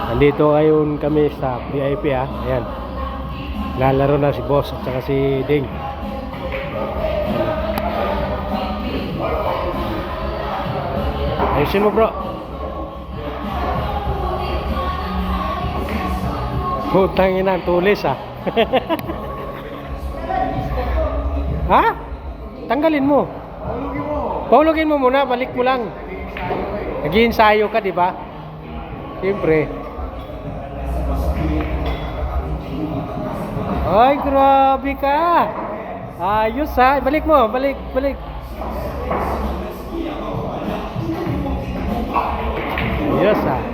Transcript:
Nandito ngayon kami sa VIP ha. Ayan. Lalaro na si Boss at saka si Ding. Ayusin mo bro. Putang ina, tulis ha. Ha? Tanggalin mo. Paulugin mo muna, balik mo lang. Nag-iinsayo ka, di ba? Siyempre. Ay, grabe ka. Ayos ha. Balik mo, balik. Ayos ha.